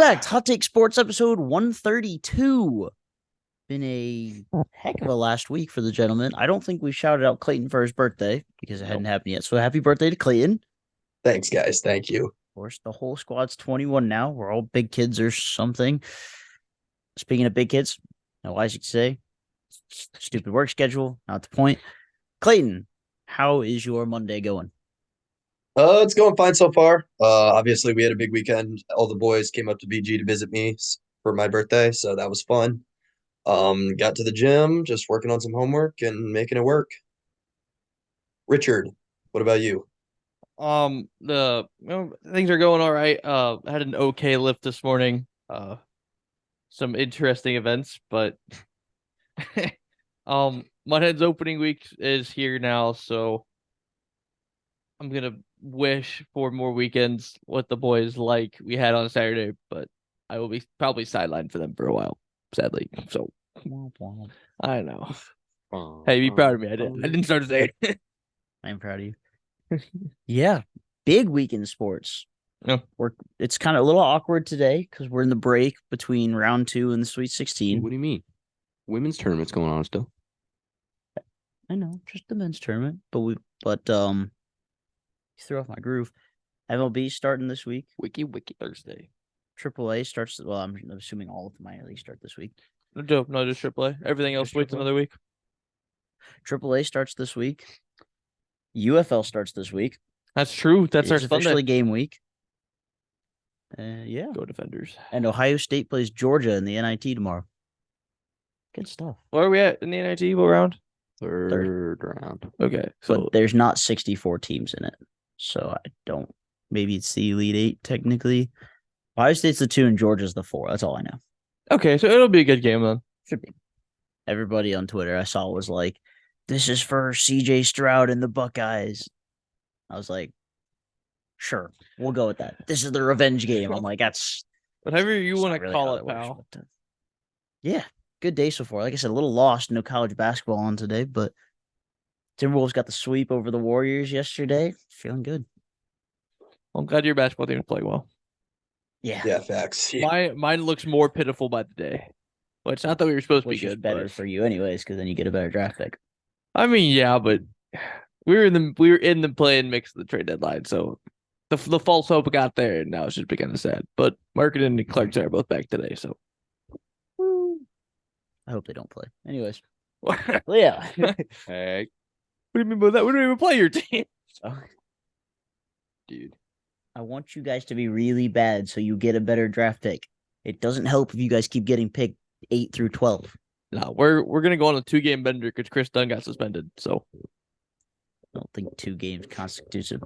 back to Hot Take Sports episode 132. Been a heck of a last week for the gentleman. I don't think we shouted out Clayton for his birthday because it hadn't happened yet. So happy birthday to Clayton. Thanks, guys. Thank you. Of course, the whole squad's 21 now. We're all big kids or something. Speaking of big kids, no Isaac say, stupid work schedule, not the point. Clayton, how is your Monday going? It's going fine so far. Obviously we had a big weekend. All the boys came up to BG to visit me for my birthday, so that was fun. Got to the gym, just working on some homework and making it work. Richard, what about you? Things are going all right. I had an okay lift this morning. Some interesting events, but Mudhead's opening week is here now, so I'm gonna wish for more weekends with the boys like we had on Saturday, but I will be probably sidelined for them for a while, sadly. So I know. Hey, be proud of me. I didn't start to say it. I'm proud of you. Yeah, big week in sports. Yeah. It's kind of a little awkward today because we're in the break between round 2 and the Sweet 16. What do you mean? Women's tournament's going on still. I know, just the men's tournament, but you threw off my groove. MLB starting this week. Wiki Thursday. AAA starts. Well, I'm assuming all of the minor leagues start this week. No joke, no, just AAA. Everything else waits another week. AAA starts this week. UFL starts this week. That's true. That's our officially Sunday game week. Yeah. Go Defenders. And Ohio State plays Georgia in the NIT tomorrow. Good stuff. Where are we at in the NIT? What round? Third round. Okay. But there's not 64 teams in it. So I don't. Maybe it's the Elite 8 technically. Ohio State's the 2 and Georgia's the 4. That's all I know. Okay, so it'll be a good game then. Should be. Everybody on Twitter I saw was like, "This is for CJ Stroud and the Buckeyes." I was like, "Sure, we'll go with that. This is the revenge game." I'm like, "That's whatever you want to really call how it, that pal." works, but, yeah, good day so far. Like I said, a little lost. No college basketball on today, but Timberwolves got the sweep over the Warriors yesterday. Feeling good. Well, I'm glad your basketball team is playing well. Yeah, Facts. Mine looks more pitiful by the day. Well, it's not that we were supposed to which be is good, better but for you anyways, because then you get a better draft pick. I mean, yeah, but we were in the play-in mix of the trade deadline, so the false hope got there, and now it's just becoming sad. But Marketing and Clarkson are both back today, so I hope they don't play. Anyways, well, yeah. Hey, what do you mean by that? We don't even play your team. dude. I want you guys to be really bad so you get a better draft pick. It doesn't help if you guys keep getting picked 8 through 12. No, we're gonna go on a 2-game bender because Chris Dunn got suspended. So I don't think 2 games constitutes a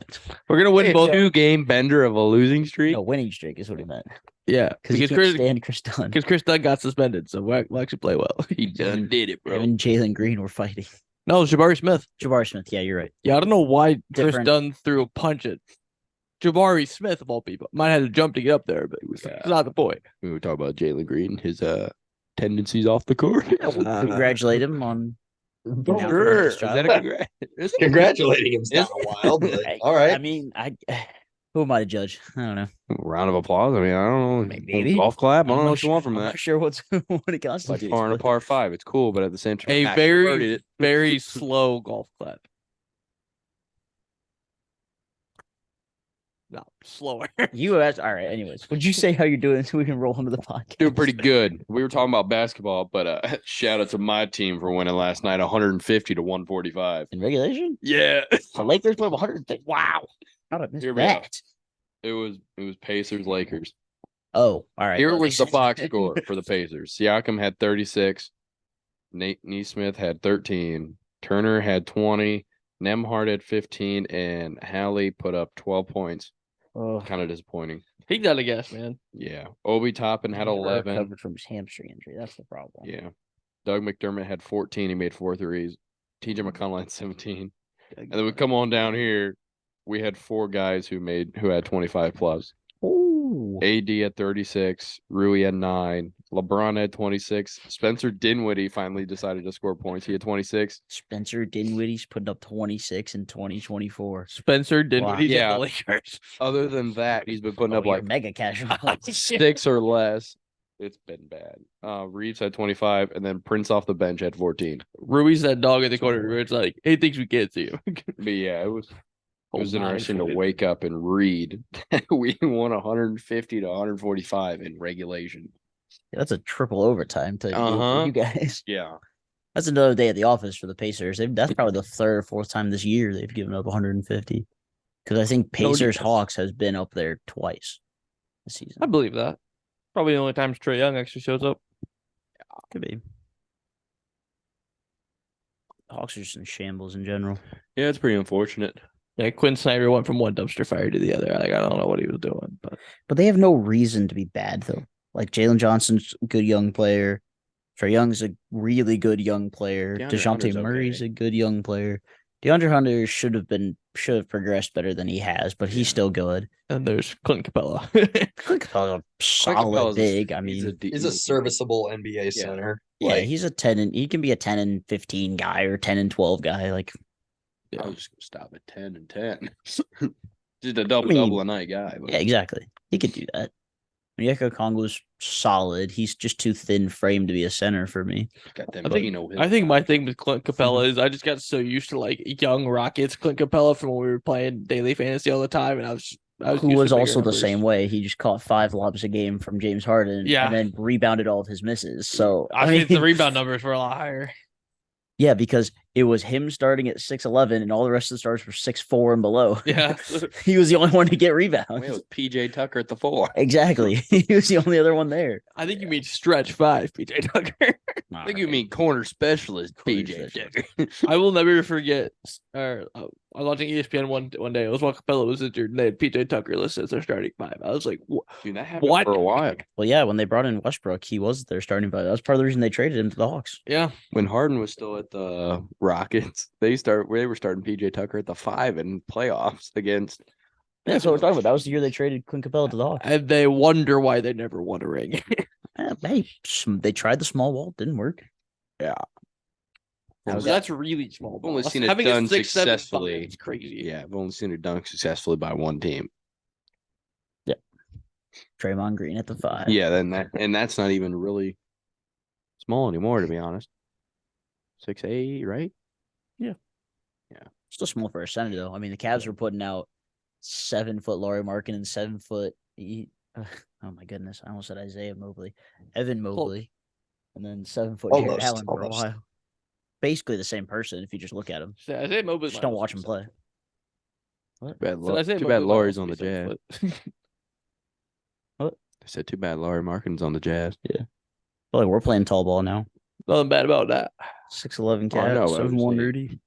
we're gonna win both. 2-game bender of a losing streak. no winning streak is what he meant. Yeah, Because you can't stand Chris Dunn. Because Chris Dunn got suspended, so we'll actually play well. He done did it, bro. Him and Jalen Green were fighting. No, Jabari Smith. Jabari Smith, yeah, you're right. Yeah, I don't know why Chris Different. Dunn threw a punch at Jabari Smith of all people. Might have to jump to get up there, but it's not the point. We were talking about Jalen Green, his tendencies off the court. Congratulate him on. Sure. Is that a Congratulating him's not a while, but all right. I mean, who am I to judge? I don't know. round of applause? I mean, I don't know. Maybe. Golf clap? I don't I'm know not what you want from I'm that. not sure what it Like constitutes. par and a but- par 5. It's cool, but at the same time, A I very, heard it. very slow golf clap. No, slower. You asked. All right. Anyways, would you say how you're doing so we can roll into the podcast? Doing pretty good. We were talking about basketball, but shout out to my team for winning last night, 150 to 145. In regulation, Yeah, the Lakers put up 100. Wow. How did I miss Here we go. that? it was Pacers Lakers. Oh, all right. Here well, was they- the box score for the Pacers. Siakam had 36, Nate Neesmith had 13, Turner had 20, Nemhard had 15, and Hallie put up 12 points. Oh, Kind of disappointing. He got a guess, man. Yeah, Obi Toppin had never 11. recovered from his hamstring injury. That's the problem. Yeah, Doug McDermott had 14. He made 4 threes. TJ McConnell had 17. And then we come on down here. We had 4 guys who had 25 plus. Ooh. AD at 36, Rui at 9, LeBron had 26. Spencer Dinwiddie finally decided to score points. He had 26. Spencer Dinwiddie's putting up 26 in 2024. Spencer Dinwiddie's Yeah. at the Lakers. Other than that, he's been putting up You're like mega cash. 6 or less. It's been bad. Reeves had 25, and then Prince off the bench had 14. Rui's that dog in the corner where it's like, he thinks we can't see him. But yeah, it was Hold interesting to 9-footed. wake up and read that we won 150 to 145 in regulation. That's a triple overtime to Uh-huh. you guys. Yeah. That's another day at the office for the Pacers. That's probably the third or fourth time this year they've given up 150. Because I think No Pacers defense. Hawks has been up there twice this season. I believe that. Probably the only time Trae Young actually shows up. Could be. Hawks are just in shambles in general. Yeah, it's pretty unfortunate. Yeah, Quinn Snyder went from one dumpster fire to the other. Like, I don't know what he was doing, but They have no reason to be bad though. Like Jalen Johnson's a good young player. Trae Young's a really good young player. DeAndre DeJounte Hunter's Murray's okay. a good young player. DeAndre Hunter should have progressed better than he has, but he's Yeah. still good. and there's Clint Capella. Clint Capella's a solid big. I mean, He's a serviceable NBA center. yeah, Like, he's a 10 and he can be a 10 and 15 guy or 10 and 12 guy. Like, I was just gonna stop at 10 and 10. Just a double a night guy. But yeah, exactly. He could do that. Onyeka Okongwu's solid. He's just too thin framed to be a center for me. got them I think- Pino I think my thing with Clint Capella is I just got so used to like young Rockets Clint Capella from when we were playing daily fantasy all the time, and I was Who used was to bigger also the numbers. same way. He just caught 5 lobs a game from James Harden Yeah. and then rebounded all of his misses. So, I mean, the rebound numbers were a lot higher. yeah, because it was him starting at 6'11 and all the rest of the stars were 6'4 and below. Yeah. He was the only one to get It rebounds. was PJ Tucker at the 4. Exactly. He was the only other one there. I think you mean stretch 5, PJ Tucker. I think you mean corner specialist Corner PJ specialist. Tucker. I will never forget. I was watching ESPN one day. It was while Capella was injured, and they had PJ Tucker listed as their starting 5. I was like, Dude, that happened What? for a while. Well, yeah, when they brought in Westbrook, he was their starting five. That was part of the reason they traded him to the Hawks. yeah, When Harden was still at the Rockets, they were starting PJ Tucker at the 5 in playoffs against. Yeah, that's what we're talking about. That was the year they traded Clint Capella to the Hawks. and they wonder why they never won a ring. Hey, they tried the small wall, didn't work. So that's really small. I've only ball. seen it Having a done 6'7" successfully. five is crazy. Yeah, I've only seen it done successfully by one team. Draymond Green at the 5. Yeah, and that's not even really small anymore, to be honest. 6'8", right? Still small for a center, though. I mean, the Cavs were putting out 7-foot Laurie Markin and 7-foot. Oh my goodness! I almost said Isaiah Mobley, Evan Mobley, and then 7-foot Jared Almost, Allen for a almost. while. Basically the same person if you just look at him. So Isaiah Mobley's Just my don't most watch him play. recent. Too bad, So Isaiah too Mobley's bad my Laurie's most on the recent Jazz. flip. I said too bad Laurie Markin's on the Jazz. But like we're playing tall ball now. Nothing bad about that. 6'11" Oh, I know, Cavs, I was 7'1" saying. Rudy.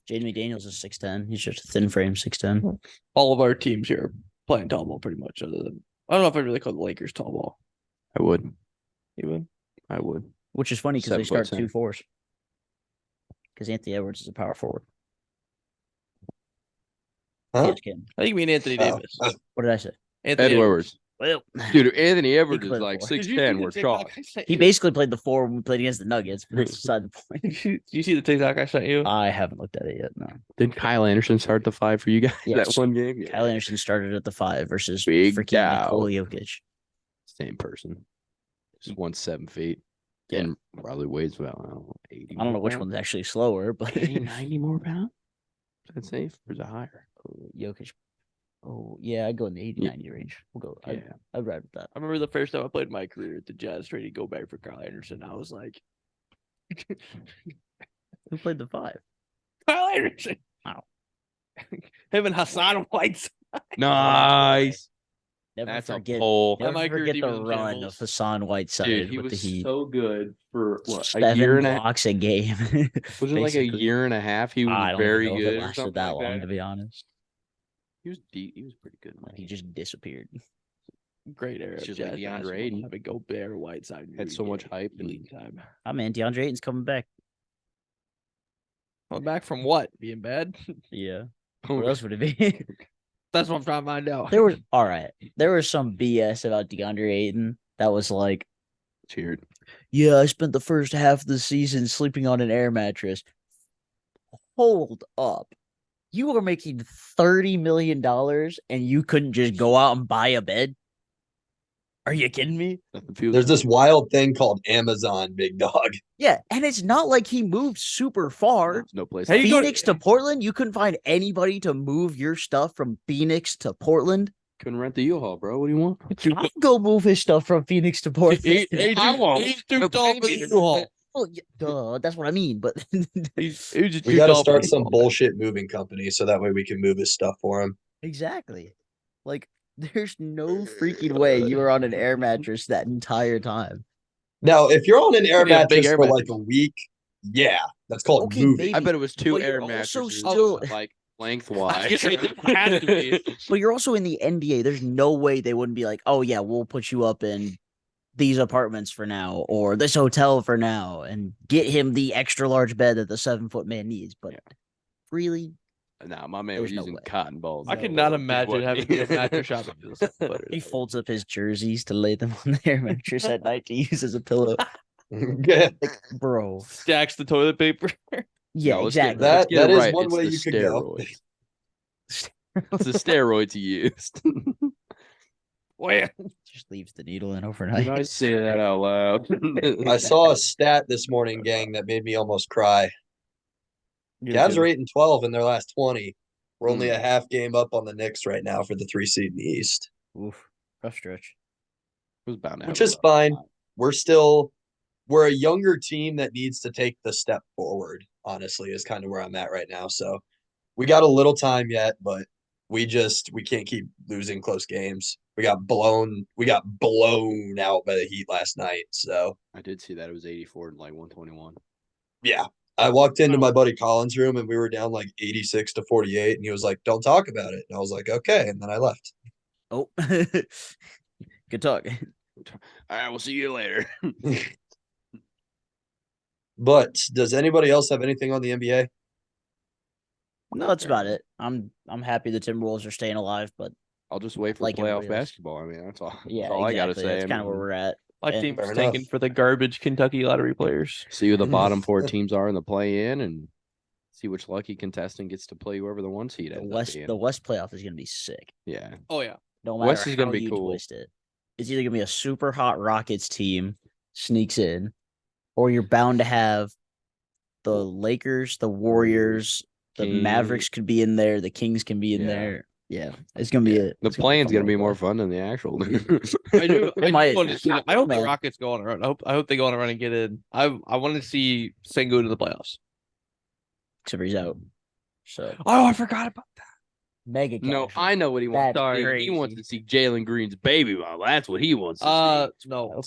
Jaden McDaniels is 6'10". He's just a thin frame 6'10". All of our teams here are playing tall ball pretty much. Other than I don't know if I really call the Lakers tall ball. I would. You would? I would. Which is funny because they 7 foot start 2 4s. Because Anthony Edwards is a power forward. Huh? Just kidding. I think you mean Anthony Oh, Davis. What did I say? Anthony Edwards. Well, Dude, Anthony Edwards could is play the like four. Did you see 6'10". the We're TikTok chalk. I sent he you? basically played the 4 when we played against the Nuggets, but that's beside the point. Did you see the TikTok I sent you? I haven't looked at it yet. No. Did Kyle Anderson start the 5 for you guys Yes. that one game? Yeah. Kyle Anderson started at the 5 versus Big freaking cow. Nikola Jokic. Same person. Just 1 7 feet. Yeah. And probably weighs about, I don't know, 80 I don't know more which pounds. one's actually slower, but 80, 90 more pounds? Is that safe or is it higher? Jokic. Oh, yeah, I'd go in the 80, Yeah. 90 range. We'll go. Yeah. I'd ride with that. I remember the first time I played my career at the Jazz trying to go back for Kyle Anderson. I was like, Who played the 5? Kyle Anderson. Wow. Him and Hassan White. Nice. Never That's a forget. pull. Yeah, Never my career forget team the was in run shambles. of Hassan Whiteside Dude, he with was the Heat. so good for what, a 7 year and a half? blocks a game. Was it like a basically. year and a half? He was I don't very even know if good. it or lasted something that like long, that. to be honest. He was deep. He was pretty good. Man. He just disappeared. Great era. It's of just like Jazz DeAndre basketball, Ayton. having Gobert, Whiteside, and Had so Rudy much at hype and- elite time. Oh man, DeAndre Ayton's coming back. Coming back from what? Being bad? Yeah. What else would it be? That's what I'm trying to find out. There was all right. There was some BS about DeAndre Ayton that was like Cheered. Yeah, I spent the first half of the season sleeping on an air mattress. Hold up. You are making $30 million and you couldn't just go out and buy a bed? Are you kidding me? There's this wild thing called Amazon, big dog. Yeah, and it's not like he moved super far. No place. How you go to- Phoenix to Portland, you couldn't find anybody to move your stuff from Phoenix to Portland. Couldn't rent the U-Haul, bro. What do you want? I'll go move his stuff from Phoenix to Portland. He's too tall for the U-Haul. Well, yeah, duh, that's what I mean. But He's just We too got to tall for start the some U-Haul. bullshit moving company so that way we can move his stuff for him. exactly, like there's no freaking way you were on an air mattress that entire time. Now, if you're on an air Yeah, big mattress air for like mattress. a week, yeah, that's called Okay, moving. maybe. I bet it was two But air you're also mattresses, still- like lengthwise. It had to be. But you're also in the NBA. There's no way they wouldn't be like, oh yeah, we'll put you up in these apartments for now or this hotel for now and get him the extra large bed that the 7-foot man needs. But really, Nah, my man There's was no using way. cotton balls. I No could way. not Big imagine what? having to go mattress shopping for this. But he folds up his jerseys to lay them on the air mattress at night to use as a pillow. Yeah, Like, bro. stacks the toilet paper. Yeah, No, let's get- exactly. let's get that it is right. one It's way the you could go. steroids. It's the steroids he used. Well, Just leaves the needle in Did overnight. I say that out loud? I saw a stat this morning, gang, that made me almost cry. Cavs are 8-12 in their last 20. We're only a half game up on the Knicks right now for the 3 seed in the East, Oof, rough stretch. was bound to which have a is rough fine. time. We're a younger team that needs to take the step forward, honestly, is kind of where I'm at right now. So we got a little time yet, but we can't keep losing close games. We got blown out by the Heat last night. So I did see that it was 84 and like 121. yeah. I walked into my buddy Colin's room and we were down like 86-48, and he was like, "Don't talk about it." And I was like, "Okay," and then I left. Oh, good talk. All right, we'll see you later. But does anybody else have anything on the NBA? No, that's about it. I'm happy the Timberwolves are staying alive, but I'll just wait for Like playoff everybody else. basketball. I mean, that's all. yeah, That's all I gotta exactly. say. That's I kind of where mean, we're at. my And- team's Fair tanking enough. for the garbage Kentucky lottery players. see who the bottom 4 teams are in the play-in, and see which lucky contestant gets to play whoever the 1 seed The ends up West, being. the West playoff is gonna be sick. Yeah, Oh yeah. No matter West is gonna how be you cool. twist it, it's either gonna be a super hot Rockets team sneaks in, or you're bound to have the Lakers, the Warriors, the King- Mavericks could be in there, the Kings can be in Yeah. there. Yeah, it's gonna be the playing's gonna be more fun than the actual. I do. It I might- want to see. I hope the man. Rockets go on a run. I hope they go on a run and get in. I want to see Sengun to the playoffs. Except he's out. So Oh, I forgot about that. mega. No, casual. I know what he wants. That's Sorry. He wants crazy. to see Jalen Green's baby mom. That's what he wants to see. No,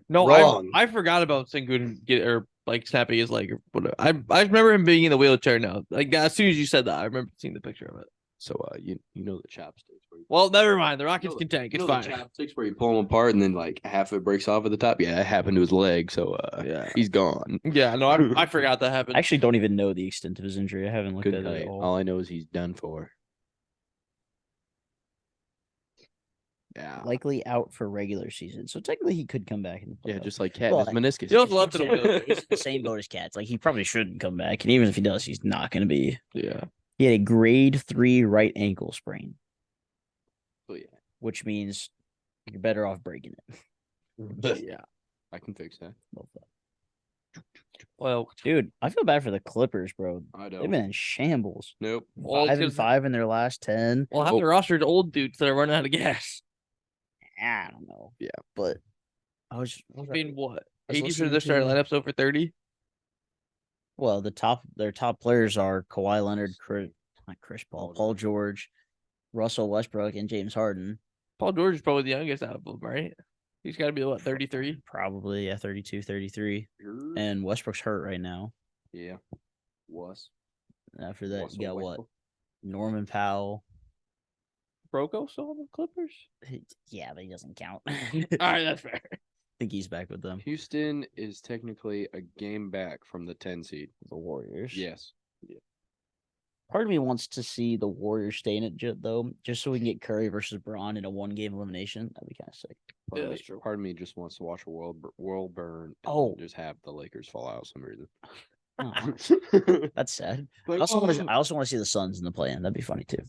no, Wrong. I forgot about Sengun get or like snapping his leg or whatever. I remember him being in the wheelchair now. Like as soon as you said that, I remember seeing the picture of it. So you know the chopsticks. Where you, Well, never mind. The Rockets You know- can tank. you It's know the fine. chopsticks where you pull them apart and then like half of it breaks off at the top. Yeah, that happened to his leg. So Yeah. he's gone. Yeah, no, I forgot that happened. I actually don't even know the extent of his injury. I haven't looked Good at it night. at all. All I know is he's done for. Yeah. Likely out for regular season, so technically he could come back in the Yeah, playoffs. just like Cat, Well, his meniscus. he also left in a wheelchair. He's the same boat as Cats. Like he probably shouldn't come back, and even if he does, he's not going to be. Yeah. He had a grade 3 right ankle sprain, Oh, yeah, which means you're better off breaking it. Yeah. I can fix that. Well, Dude, I feel bad for the Clippers, bro. I They've don't. been in shambles. Nope. well, 5-5 in their last 10. Well, half the roster's old dudes that are running out of gas. I don't know. Yeah. But I mean, what? I was 80% of listening their starting to- lineups over 30? well, their top players are Kawhi Leonard, not Chris Paul, Paul Paul George, Russell Westbrook, and James Harden. Paul George is probably the youngest out of them, right? He's got to be, what, 33? Probably, yeah, 32, 33. And Westbrook's hurt right now. Yeah. Was. After that, Russell you got what? Westbrook. Norman Powell. Broco still on the Clippers? Yeah, but he doesn't count. All right, that's fair. I think he's back with them. Houston is technically a game back from the 10 seed. The Warriors. Yes. Part of me wants to see the Warriors stay in it, though, just so we can get Curry versus Braun in a 1-game elimination. That'd be kind of sick. Yeah, that's true. Part of me just wants to watch a world burn. And Oh. just have the Lakers fall out for some reason. Aw, that's sad. I Like, also want oh. to. I also want to see the Suns in the play-in. That'd be funny too.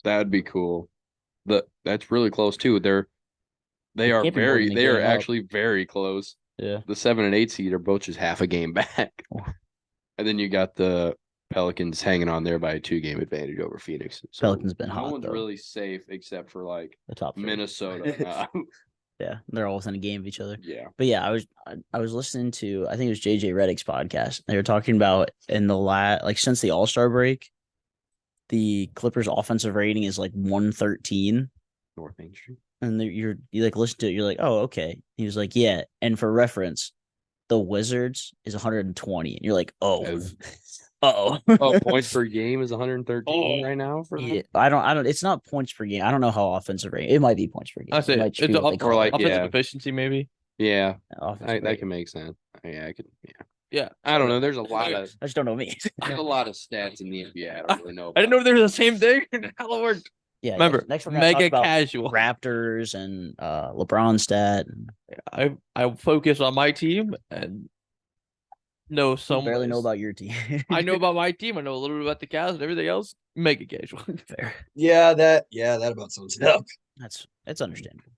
That'd be cool. That's really close too. They are can't be more than a they are game up. actually very close. Yeah. The 7 and 8 seed are both just half a game back. Oh. And then you got the Pelicans hanging on there by a 2-game advantage over Phoenix. So Pelicans been no hot, one's though. really safe except for like The top three. Minnesota. Yeah, they're all within a game of each other. Yeah. But yeah, I was listening to, I think it was JJ Redick's podcast. They were talking about in the like since the All-Star break, the Clippers offensive rating is like 113. North Main Street. And you like listen to it, you're like, oh, okay. He was like, yeah. And for reference, the Wizards is 120. And you're like, oh. Oh. Points per game is 113 right now for yeah, I don't it's not points per game. I don't know how offensive rating. It might be points per game. I say It might it's just be what they up call or like- it. offensive yeah. efficiency, maybe. Yeah. Offensive That rating. can make sense. Yeah, I could. Yeah. Yeah. I don't know. There's a lot of I just don't know me. stats in the NBA. I don't really know. I didn't know there was the same thing. How it worked. Yeah. Remember, next we're gonna talk mega about casual. Raptors and LeBron stat. I focus on my team and know some. Barely know about your team. I know about my team. I know a little bit about the Cavs and everything else. Mega casual. Fair. that about sums it up. It's understandable.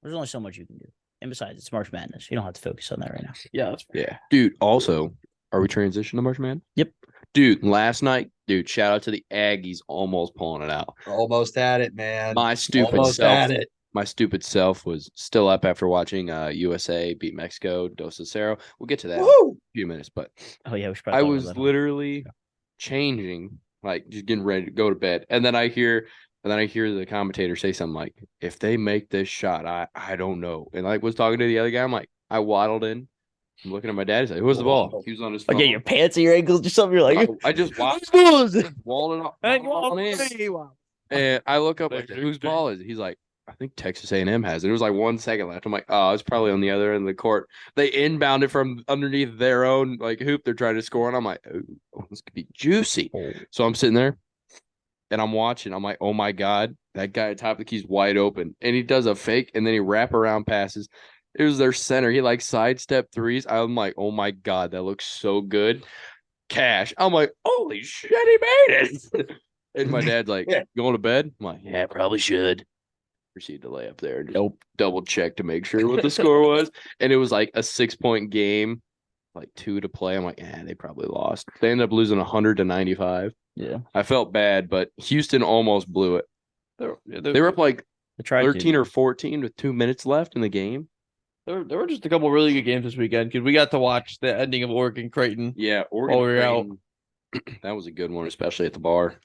There's only so much you can do. And besides, it's March Madness. You don't have to focus on that right now. Yeah, that's fair. Yeah, dude. Also, are we transitioning to March Man? Yep. Dude, last night, shout out to the Aggies almost pulling it out. Almost had it, man. My stupid Almost self. had it. My stupid self was still up after watching USA beat Mexico, Dos a 0. We'll get to that in Woo! a few minutes, but Oh yeah, we should I probably talk was about that. literally changing, like just getting ready to go to bed, and then I hear the commentator say something like, "If they make this shot, I don't know." And like was talking to the other guy, I'm like, I waddled in. I'm looking at my dad. He's like, "Who's the ball?" He was on his phone. Like, get your pants and your ankles or something. You're like, I just walled it off. And I look up, like, whose ball is it? He's like, I think Texas A&M has it. It was like 1 second left. I'm like, oh, it's probably on the other end of the court. They inbound it from underneath their own like hoop they're trying to score. And I'm like, oh, this could be juicy. So I'm sitting there and I'm watching. I'm like, oh my God, that guy at top of the key's wide open. And he does a fake and then he wrap around passes. It was their center. He like sidestep threes. I'm like, oh my God, that looks so good. Cash. I'm like, holy shit, he made it. And my dad's like, going to bed? I'm like, yeah, probably should. Proceed to lay up there and just double check to make sure what the score was. And it was like a 6-point game, like 2 to play. I'm like, they probably lost. They ended up losing 100-95. yeah, I felt bad, but Houston almost blew it. They were up like I tried 13 or 14 with 2 minutes left in the game. There were just a couple really good games this weekend because we got to watch the ending of Oregon Creighton. Yeah, Oregon. While we were out. That was a good one, especially at the bar.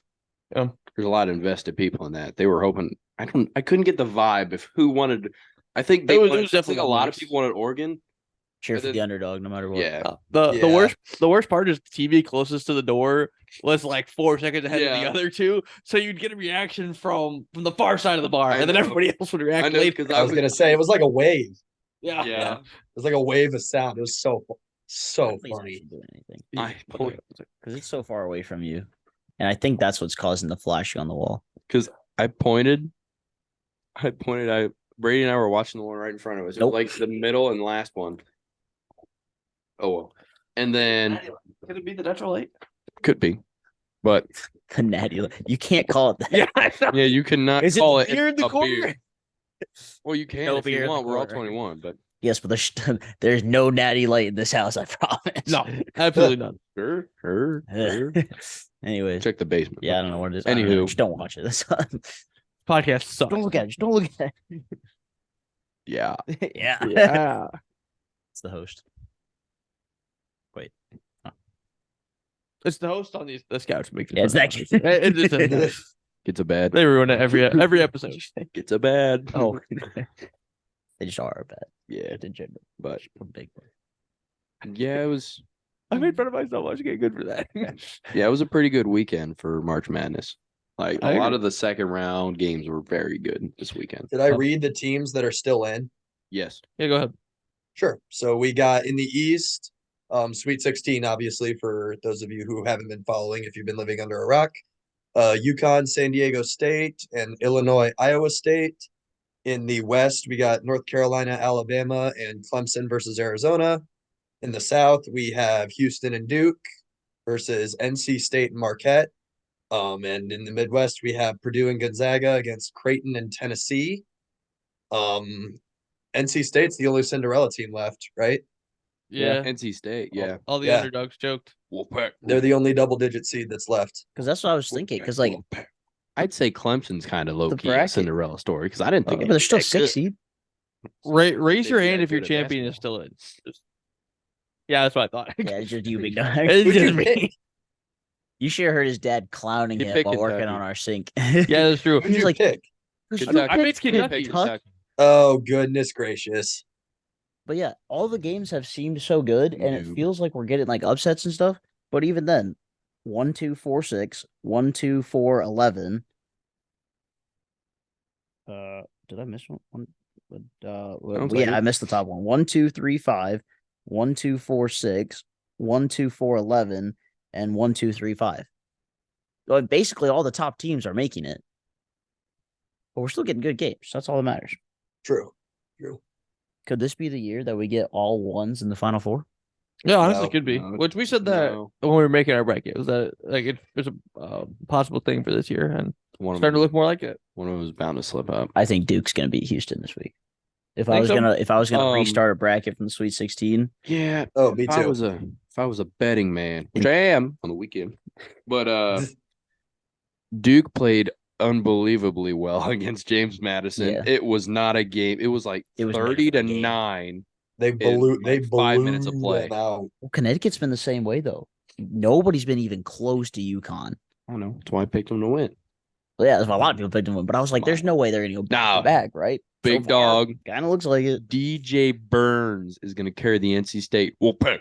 Yeah. There's a lot of invested people in that. They were hoping. I couldn't get the vibe if who wanted. I think they It was wanted, I definitely think a lot of people wanted Oregon. cheer for the underdog no matter what. Yeah. The worst part is the TV closest to the door was like 4 seconds ahead of the other two, so you'd get a reaction from the far side of the bar, and then everybody else would react later. Because I was gonna say it was like a wave. Yeah. It was like a wave of sound. It was so Nobody's funny. actually doing anything Because it's so far away from you, and I think that's what's causing the flashing on the wall. I pointed. Brady and I were watching the one right in front of us. It was like the middle and last one. Oh well. And then could it be the natural light? could be. But The natty, you can't call it that. yeah, you cannot Is call it it beer in the a corner? beer. Well, you can No if beer you in the want. We're all corner. 21, but Yes, but there's no natty light in this house. I promise. No, absolutely not. sure. Anyways, Check the basement. yeah, I don't know what it is. I don't know. Anywho. Just don't watch it. That's Podcast sucks. don't look at it. Just don't look at Yeah. it. Yeah. Yeah. It's the host. Wait. It's the host on this couch. Makes it Yeah, it's fun. that kid. Gets a bad. They ruin it every episode. Gets a bad. Oh, they just are bad. Yeah. In general, But a big one. yeah, it was. I made fun of myself. I should get good for that. Yeah, it was a pretty good weekend for March Madness. Like I a lot agree. of the second round games were very good this weekend. Did I read the teams that are still in? Yes. Yeah, go ahead. Sure. So we got in the East, Sweet 16, obviously, for those of you who haven't been following, if you've been living under a rock. UConn, San Diego State, and Illinois, Iowa State. In the West, we got North Carolina, Alabama, and Clemson versus Arizona. In the South, we have Houston and Duke versus NC State and Marquette. And in the Midwest, we have Purdue and Gonzaga against Creighton and Tennessee. NC State's the only Cinderella team left, right? Yeah. NC State. Yeah. All the Yeah. underdogs choked. Wolfpack. They're the only double-digit seed that's left. Because that's what I was thinking. Because like, I'd say Clemson's kind of low key a bracket. Cinderella story because I didn't think but it'd they're be still that 6 good. seed. Raise They'd your be hand that if your good at champion is basketball. still in. Yeah, that's what I thought. Yeah, it's just you, big dog. It's Who'd just you me. pick? You should have heard his dad clowning He him picked while working Kentucky. on our sink. Yeah, that's true. Who'd you like- pick? Who's Kentucky. I picked Kentucky. Oh, goodness gracious. But yeah, all the games have seemed so good, and it Noob. feels like we're getting like upsets and stuff. But even then, 1, 2, 4, 6, 1, 2, 4, 11. Did I miss one? Sounds like Yeah, it. I missed the top one. 1, 2, 3, 5, 1, 2, 4, 6, 1, 2, 4, 11, and 1, 2, 3, 5. So basically, all the top teams are making it, but we're still getting good games. That's all that matters. True. Could this be the year that we get all ones in the Final Four? Yeah, honestly, No, could be. no, Which we said that no. when we were making our bracket. Was that like it was a possible thing for this year, and One of starting to them, look more like it. one of them was bound to slip up. I think Duke's going to beat Houston this week. If I Think was so? gonna Um, restart a bracket from the Sweet 16, Yeah. Oh, me If I too. was a betting man, which I am on the weekend, but Duke played unbelievably well against James Madison. Yeah. It was not a game. It was like It was 30 to never a game. 9. They blew like 5 minutes of play. them out. well, Connecticut's been the same way though. Nobody's been even close to UConn. I don't know. That's why I picked them to win. Well, yeah, a lot of people picked them, but I was like, "There's no way they're gonna go Nah, back, right?" Big dog. Kind of looks like it. DJ Burns is going to carry the NC State Wolfpack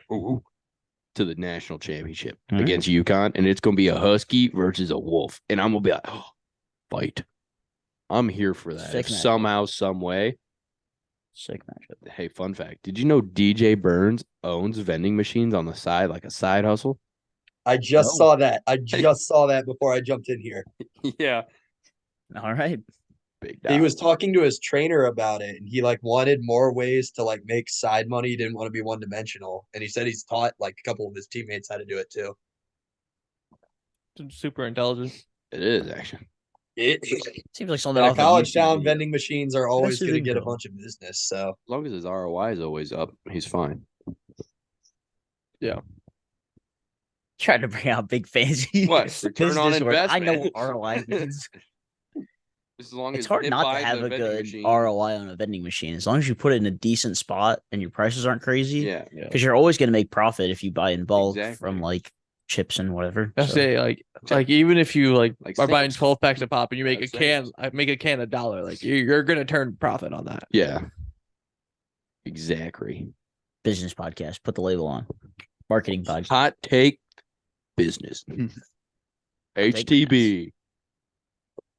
to the national championship All right. against UConn, and it's going to be a Husky versus a Wolf, and I'm going to be like, oh, fight. I'm here for that. Sick If matchup. somehow, some way. Sick matchup. Hey, fun fact: did you know DJ Burns owns vending machines on the side, like a side hustle? I just No. saw that. I just saw that before I jumped in here. Yeah, All right. big. He dog. was talking to his trainer about it, and he like wanted more ways to like make side money. He didn't want to be one dimensional, and he said he's taught like a couple of his teammates how to do it too. Super intelligent. It is actually. Seems like something At off a college YouTube town, video. vending machines are always Passive going to get a income. bunch of business. So As long as his ROI is always up, he's fine. Trying to bring out big fancy. What? Return on business words. I know investment. what ROI means. As long It's as hard it not to buys have the a vending good machine. ROI on a vending machine as long as you put it in a decent spot and your prices aren't crazy. Yeah, Because you're always going to make profit if you buy in bulk Exactly. from like chips and whatever. I So, say like even if you like Like are buying Sam's. 12 packs of pop and you make Like a can, Sam's. make a can $1, like you're gonna turn profit on that. yeah. Exactly. business podcast. Put the label on. Marketing podcast. Hot take business. HTB.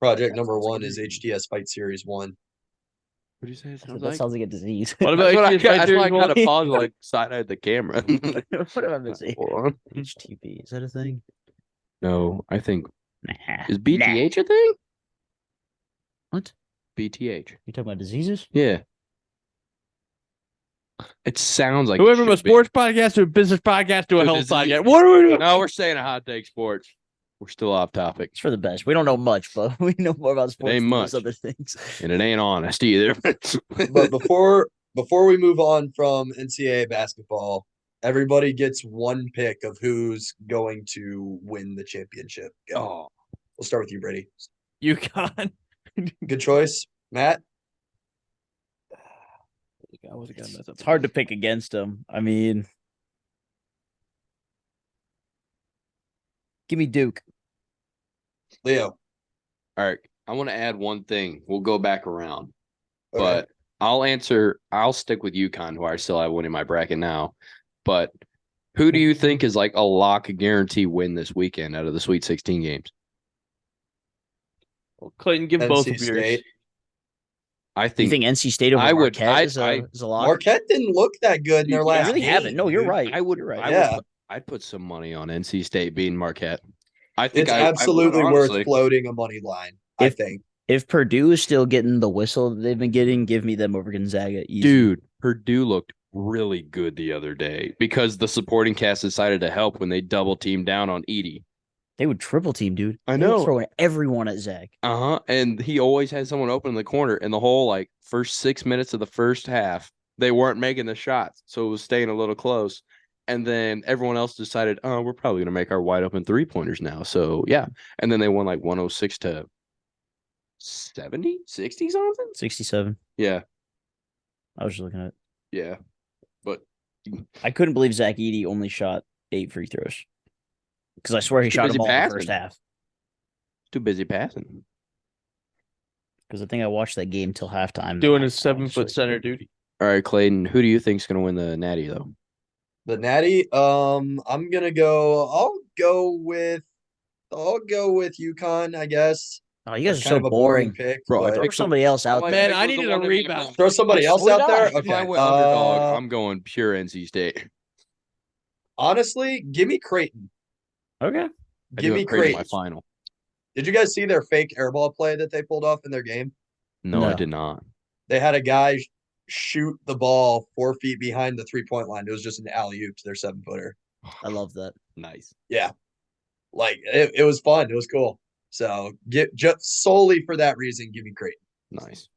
project number one is HTS Fight Series 1. What do you say? It sounds That like? sounds like a disease. What about That's what I, HTS Fight that's why I Series kind of 1? paused like side-eyed the camera. what am I missing? Hold on. HTP. Is that a thing? No, I think Nah. is BTH a thing? What? BTH. You talking about diseases? Yeah. It sounds like Whoever it from a should be. sports podcast to a business podcast to a To health disease- podcast. What are we doing? No, we're saying a hot take sports. We're still off topic. It's for the best. We don't know much, but we know more about sports ain't than much. those other things. And it ain't honest either. But before we move on from NCAA basketball, everybody gets one pick of who's going to win the championship. Go. oh, We'll start with you, Brady. UConn. Good choice, Matt. I wasn't gonna mess up. It's hard to pick against them. I mean, give me Duke. Leo. all right. I want to add one thing. We'll go back around. Okay. But I'll stick with UConn, who I still have winning my bracket now. But who do you think is like a lock guarantee win this weekend out of the Sweet 16 games? Well, Clayton, give both NC of yours. State. I You think think NC State over I would- Marquette is a lot? Marquette didn't look that good in their Yeah, last They really game, haven't. No, you're dude. right. I would. You're right. I Yeah. would. I'd put some money on NC State beating Marquette. I think It's I would, absolutely worth honestly. floating a money line. I If- think. If Purdue is still getting the whistle that they've been getting, give me them over Gonzaga. Easy. Dude, Purdue looked really good the other day because the supporting cast decided to help when they double teamed down on Edie. They would triple team, dude. I They were know. throwing everyone at Zach. And he always had someone open in the corner. And the whole like first 6 minutes of the first half, they weren't making the shots, so it was staying a little close. And then everyone else decided, oh, we're probably gonna make our wide open 3-pointers now. So yeah. And then they won like 106 to 70, 60 something. 67. Yeah, I was just looking at it. yeah. But I couldn't believe Zach Edey only shot 8 free throws. Because I swear he Too shot busy them all in the passing. first half. too busy passing. Because I think I watched that game till halftime. Doing his 7-foot center duty. All right, Clayton, who do you think's gonna win the Natty though? The Natty, I'm gonna go. I'll go with UConn, I guess. Oh, you guys That's are kind so of a boring boring. pick, Bro, I but- Throw picked somebody else out my there. Man, pick I was the needed a one that made rebound. my- throw somebody else So out did there. I. If I Okay. went underdog, I'm going pure NC State. Honestly, give me Creighton. Okay. I Give do me have Creighton in my Creighton. final. Did you guys see their fake airball play that they pulled off in their game? No, I No. did not. They had a guy shoot the ball 4 feet behind the 3-point line. It was just an alley-oop to their 7-footer. I love that. Nice. Yeah. Like it was fun. It was cool. So get just solely for that reason, give me Creighton. Nice.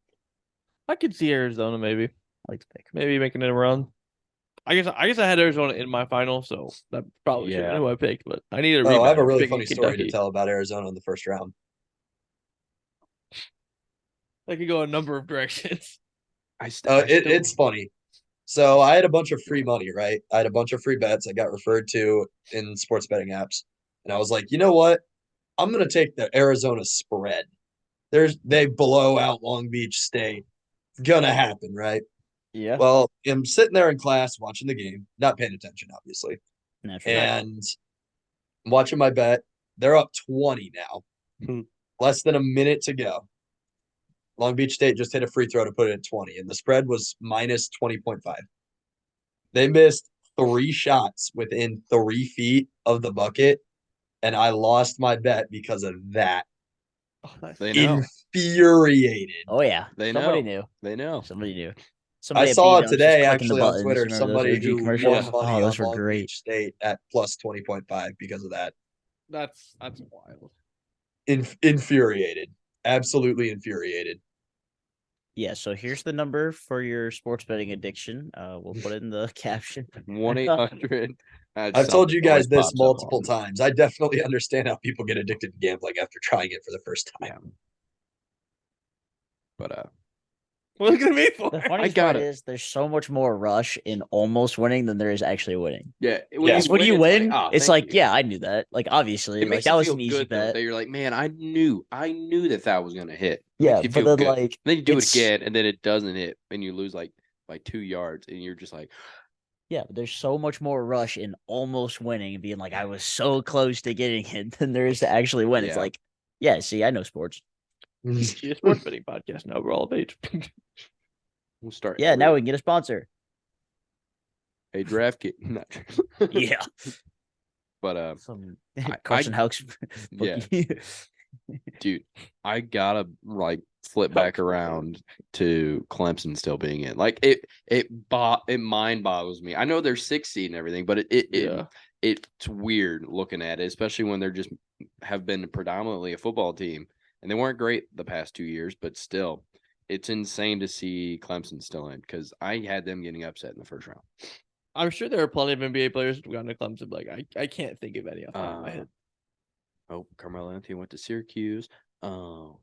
I could see Arizona maybe. I like to pick. Maybe making it a run. I guess I had Arizona in my final, so that probably should have Yeah. been who I picked. But I need a Oh, rebound. I have a really picking funny story to Kentucky. tell about Arizona in the first round. That could go a number of directions. It's funny. So I had a bunch of free money, right? I had a bunch of free bets I got referred to in sports betting apps. And I was like, you know what? I'm gonna take the Arizona spread. They blow out Long Beach State. It's gonna happen, right? Yeah. Well, I'm sitting there in class watching the game, not paying attention, obviously. Naturally. And I'm watching my bet. They're up 20 now. Hmm. Less than a minute to go. Long Beach State just hit a free throw to put it at 20, and the spread was minus 20.5. They missed 3 shots within 3 feet of the bucket, and I lost my bet because of that. Oh, nice. They know. Infuriated. Oh yeah. They Somebody know. knew. They know. Somebody knew. I Somebody at saw B-Dubs just today clicking the actually on buttons. Twitter Remember those somebody OG who commercials? won money Oh, those on were Long great. Beach State at plus 20.5 because of that. That's wild. Infuriated. Absolutely infuriated. Yeah, so here's the number for your sports betting addiction. We'll put it in the caption. 1-800. I've told you guys this multiple times. I definitely understand how people get addicted to gambling after trying it for the first time. But What look at me for? The funniest got part it. is there's so much more rush in almost winning than there is actually winning. yeah, Yes, When you win, "Ah, it's thank like, you." yeah, I knew that. Like, obviously, It like makes that you was feel an easy good though, bet. that you're like, man, I knew that was gonna hit. Yeah, Makes you but feel then good. like Then you do it it's- again, and then it doesn't hit, and you lose like by 2 yards, and you're just like, Yeah, but there's so much more rush in almost winning and being like, I was so close to getting it than there is to actually win. It's Yeah. like, yeah, see, I know sports. It's a sports betting podcast now. We're all of age. we'll start. Yeah, now we can get a sponsor. a draft kit. Yeah. But Some I- Carson Houck's yeah, bookie. dude, I gotta like flip back around to Clemson still being in. Like it mind boggles me. I know they're 6 seed and everything, but it's weird looking at it, especially when they're just have been predominantly a football team, and they weren't great the past 2 years, but still, it's insane to see Clemson still in because I had them getting upset in the first round. I'm sure there are plenty of NBA players who've gone to Clemson. But like I can't think of any off the top of my head. Oh, Carmelo Anthony went to Syracuse. Oh,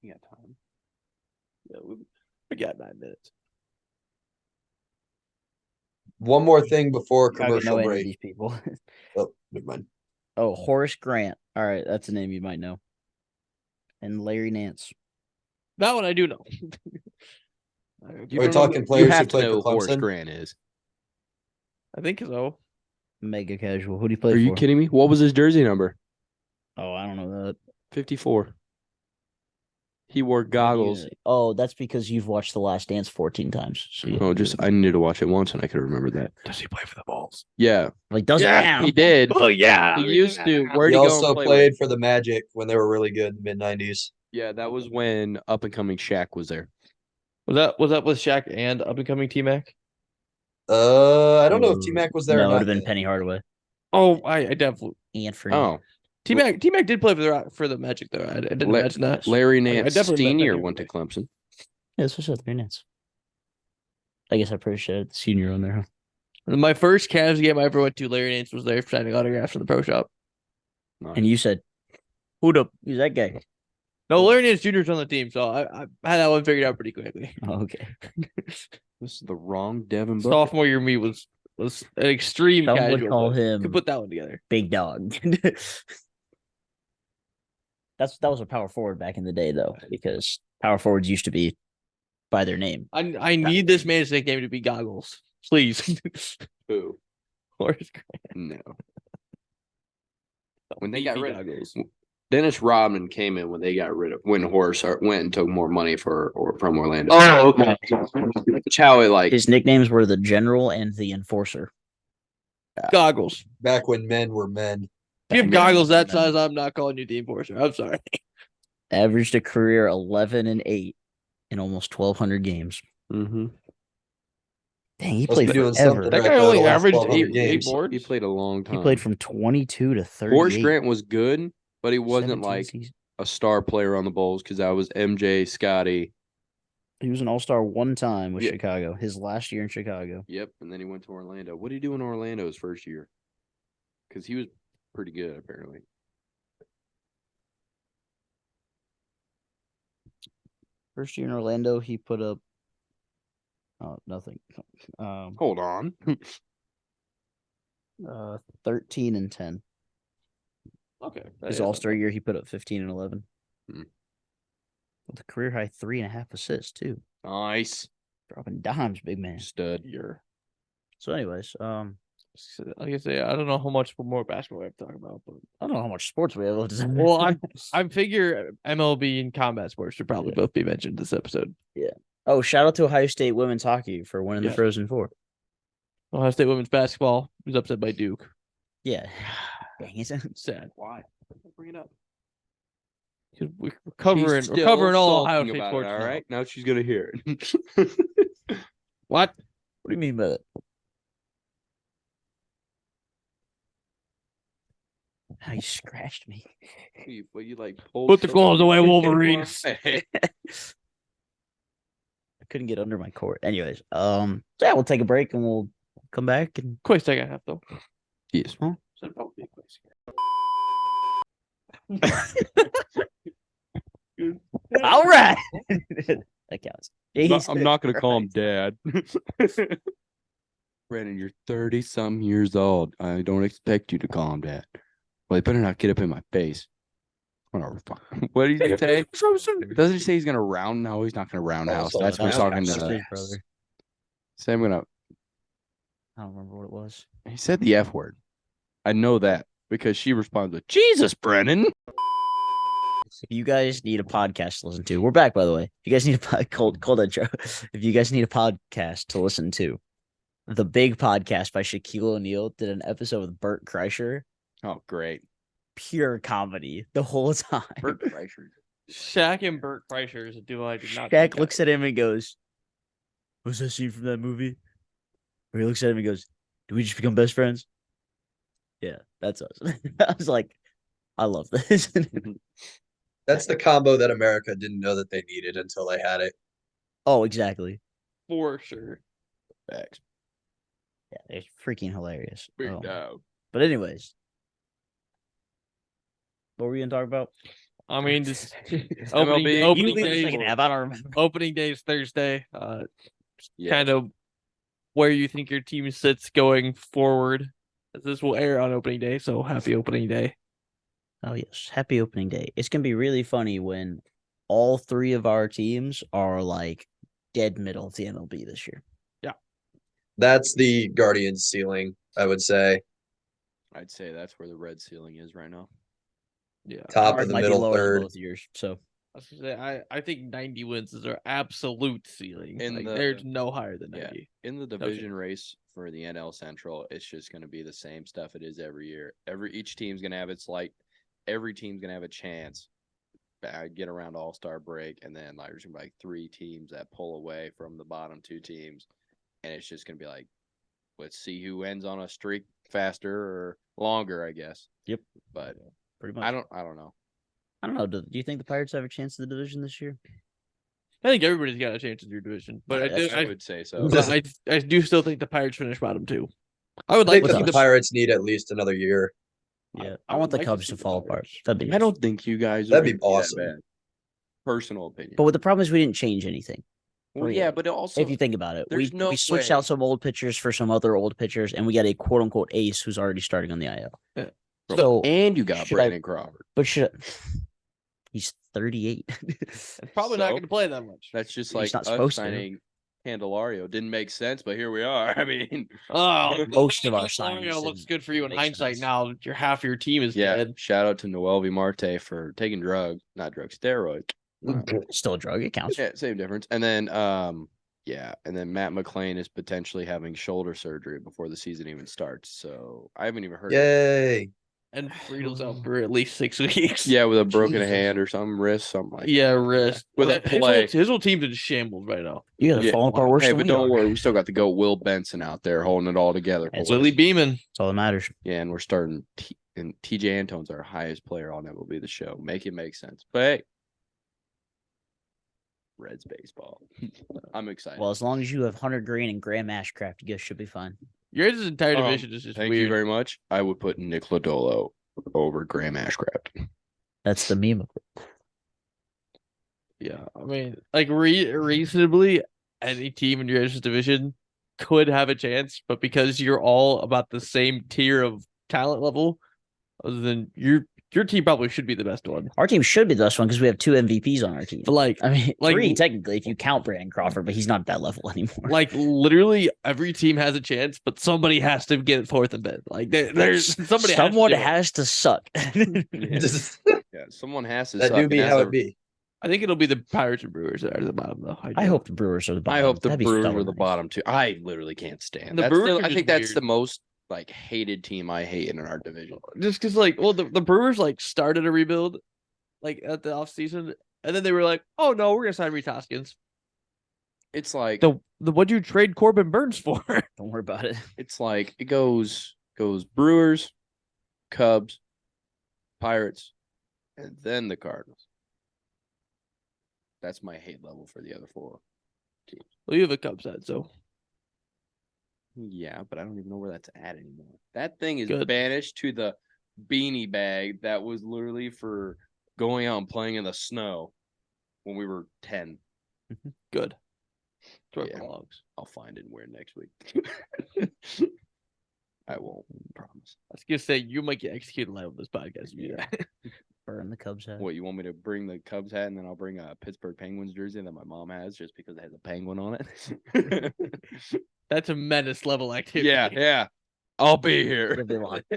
you got time. Yeah, we got 9 minutes. One more thing before I don't know commercial any of break. these people. Oh, never mind. Oh, Horace Grant. All right, that's a name you might know. And Larry Nance. That one I do know. Are we don't know talking who- players who have to play know for who Horace Clemson? Grant is. I think so. Mega casual. Who do you play Are for? you kidding me? What was his jersey number? Oh, I don't know that. 54. He wore goggles. Oh, that's because you've watched The Last Dance 14 times. So I needed to watch it once and I could remember that. Does he play for the Bulls? Yeah. like does Yeah. He did. Oh yeah. He used to. Where'd He he go also and play played with? for the Magic when they were really good in the mid-90s. Yeah, that was when up and coming Shaq was there. Was that with Shaq and up and coming T Mac? I don't know if T-Mac was there No, or it would not have been then. Penny Hardaway Oh, I definitely and for Oh, T Mac did play for the Magic though. I didn't imagine that. Larry I Nance definitely met Senior Penny went to Clemson. Yeah, that's what's up. Very nice. I guess I appreciate the senior on there. Huh? My first Cavs game I ever went to, Larry Nance was there signing autographs in the pro shop. Nice. And you said, "Who the who's that guy?" No, Larry Nance Jr.'s on the team, so I had that one figured out pretty quickly. Oh, okay. This is the wrong Devin Booker. Sophomore year me was an extreme Some casual. would call but him could put that one together. Big Dog. That was a power forward back in the day, though, because power forwards used to be by their name. I need this man's nickname to be Goggles, please. Who? Horace Grant. No. When they got Beefy rid of Goggles. Dennis Rodman came in when Horace went and took more money from Orlando. Oh, okay. That's how it like His nicknames were the General and the Enforcer. Goggles. Back when men were men. If you have goggles that size, I'm not calling you the enforcer. I'm sorry. Averaged a career 11-8 in almost 1,200 games. mm-hmm. Dang, he Must played be doing forever. something That right guy there only the last averaged 1,200 eight games. boards. He played a long time. He played from 22 to 38. Horace Grant was good, but he wasn't 17 like seasons. a star player on the Bulls because that was MJ, Scotty. He was an all-star one time with Yeah. Chicago. His last year in Chicago. Yep, and then he went to Orlando. What did he do in Orlando his first year? Because he was pretty good apparently. First year in Orlando, he put up nothing. Hold on. 13 and 10. Okay. His all-star year, he put up 15 and 11. Hmm. With a career high 3.5 assists too. Nice. Dropping dimes, big man. Stud. year. So, anyways, Like I say, I don't know how much more basketball we have to talk about, but I don't know how much sports we have left to say. well, I figure MLB and combat sports should probably both be mentioned this episode. Oh, shout out to Ohio State women's hockey for winning Yeah. the Frozen Four. Ohio State women's basketball was upset by Duke. Yeah. Dang, it's Sad. Why? Bring it up. Because we're covering She's all still Ohio sulking State about sports. it, all now. right, now she's gonna hear it. What? What do you mean by that? How you scratched me. you like Put the gloves away, Wolverines. I couldn't get under my court. Anyways, so yeah, we'll take a break and we'll come back and Quick second half though. Yes. Should probably be a quick second. all right. That counts. I'm not gonna call him Dad. Brandon, you're 30-some years old. I don't expect you to call him Dad. Well, he better not get up in my face. Whatever. What did he say? Doesn't he say he's gonna round? No, he's not gonna roundhouse. so That's what he's talking That's to. his brother. Say I'm gonna. I don't remember what it was. He said the F word. I know that because she responds with Jesus, Brennan. If you guys need a podcast to listen to, we're back, by the way. If you guys need a cold intro. If you guys need a podcast to listen to, the Big Podcast by Shaquille O'Neal did an episode with Bert Kreischer. Oh, great. Pure comedy the whole time. Bert Kreischer. Shaq and Bert Kreischer is a duo I did not. Shaq looks at him and goes, "What's that scene from that movie?" Or he looks at him and goes, "Do we just become best friends?" Yeah, that's us. I was like, I love this. That's the combo that America didn't know that they needed until they had it. Oh, exactly. for sure. Facts. Yeah, they're freaking hilarious. Big Oh. dog. But anyways, what were we gonna talk about? I mean, just MLB. opening You leave the day. second half. I don't remember. Opening day is Thursday. Yeah. Kind of where you think your team sits going forward. This will air on opening day, so happy opening day. Oh yes, happy opening day. It's gonna be really funny when all three of our teams are like dead middle of the MLB this year. That's the Guardians ceiling, I would say. I'd say that's where the red ceiling is right now. Yeah. Top Ours of the might be middle lower than third. both years. So I was gonna say, I think 90 wins is our absolute ceiling. In Like, the- there's no higher than Yeah. 90. In the chance. division race for the NL Central, it's just going to be the same stuff it is every year. Each team's going to have every team's going to have a chance. Get around All-Star break, and then like there's gonna be like 3 teams that pull away from the bottom 2 teams, and it's just gonna be like, let's see who ends on a streak faster or longer, I guess. Yep. But Pretty much. I don't know. I don't know. Do you think the Pirates have a chance in the division this year? I think everybody's got a chance in your division, but I would say so. I do still think the Pirates finish bottom 2. I would I like think to see the Pirates need at least another year. Yeah, I I want would the like to Cubs see to the fall apart. Pirates. That'd be I don't think you guys. That'd are be gonna that awesome. bad. Personal opinion. But the problem is we didn't change anything. Well, yeah, but also If you think about it, we there's no switched way. out some old pitchers for some other old pitchers, and we got a quote unquote ace who's already starting on the IL. Yeah. So, and you got should I- Brandon Crawford. but he's 38. It's probably not So? going to play that much. That's just He's like not us supposed to. signing Candelario. Didn't make sense, but here we are. I mean, Oh, Most of our Mario signings looks didn't good for you in make hindsight. sense. Now half your team is yeah. dead. Shout out to Noel V. Marte for taking steroids. Still a drug. It counts. Yeah, same difference. And then, and then Matt McClain is potentially having shoulder surgery before the season even starts. So I haven't even heard. Yay. And Friedel's out for at least 6 weeks. Yeah, with a broken Jesus. hand or something, wrist, something like. Yeah, wrist. With a play. His whole team's in shambles right now. You guys are Yeah. falling apart worse Hey, than but we don't are. worry, we still got the GOAT Will Benson out there holding it all together. It's for us. Willie Beeman. That's all that matters. Yeah, and we're starting. And TJ Antone's our highest player on MLB The Show. Make it make sense. But hey, Reds baseball. I'm excited. Well, as long as you have Hunter Green and Graham Ashcraft, you guys should be fine. Yours' entire division is just Thank weird. you very much. I would put Nick Lodolo over Graham Ashcraft. That's the meme of it. Yeah, I mean, like reasonably, any team in your division could have a chance, but because you're all about the same tier of talent level, then your team probably should be the best one. Our team should be the best one because we have 2 MVPs on our team. But like, I mean, Like- 3 technically if you count Brandon Crawford, but he's not at that level anymore. like literally every team has a chance, but somebody has to get fourth in bed. Like there's somebody. Someone has to do it. has to suck. Yeah, someone has to. That suck, do and be as how a- it be. I think it'll be the Pirates and Brewers that are at the bottom, though. I hope the Brewers are the bottom. I hope the That'd be Brewers stellar are the news. bottom 2. I literally can't stand. The That's Brewers are I think just that's weird. the most like hated team I hate in our division. Just because, like, well, the Brewers like started a rebuild, like at the offseason, and then they were like, "Oh no, we're gonna sign Reese Hoskins." It's like The what'd you trade Corbin Burns for? Don't worry about it. it goes Brewers, Cubs, Pirates, and then the Cardinals. That's my hate level for the other 4. Well, you have a Cubs head, so Yeah, but I don't even know where that's at anymore. That thing is Good. banished to the beanie bag that was literally for going out and playing in the snow when we were 10. good. That's where it Yeah. belongs. I'll find it and wear it next week. I won't promise. I was gonna say you might get executed live on this podcast. if you do that. Burn the Cubs head. What, you want me to bring the Cubs hat and then I'll bring a Pittsburgh Penguins jersey that my mom has just because it has a penguin on it? That's a menace level activity. yeah. I'll be here.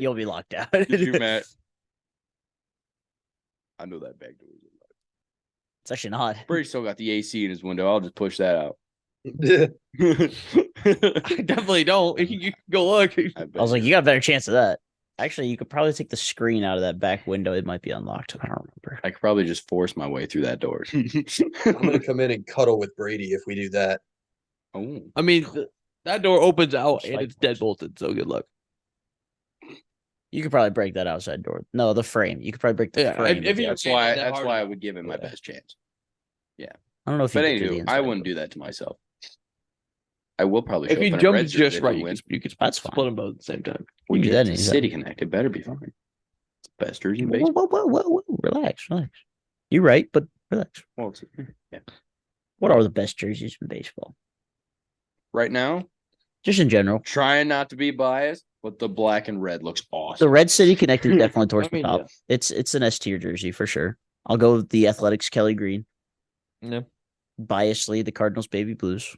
You'll be locked out. Did you, Matt? I know that back door is unlocked. It's actually not. Brady still got the AC in his window. I'll just push that out. I definitely don't. You can go look. I was like, you got a better chance of that. Actually, you could probably take the screen out of that back window. It might be unlocked. I don't remember. I could probably just force my way through that door. I'm gonna come in and cuddle with Brady if we do that. Oh, I mean, that door opens out Just and like it's dead bolted. So good luck. You could probably break that outside door. No, the frame. You could probably break the Yeah, frame. if with the you- outside- can't hit that that's hard why I enough. would give it my Yeah. best chance. I don't know if you But could do the anywho, inside I wouldn't door. do that to myself. I will probably. If show you up in a jump Reds just jersey if right, we you win. can That's split fine. them both at the same time. We can do Yeah, that it's anytime. City Connect. It better be fine. It's the best jersey in Whoa, baseball. whoa. Relax. You're right, but relax. Well, yeah. What are the best jerseys in baseball? Right now, Just in general. trying not to be biased, but the black and red looks awesome. The Red City Connect is definitely towards I mean, the top. It's an S tier jersey for sure. I'll go with the Athletics Kelly Green. Yeah. Biasly, the Cardinals Baby Blues.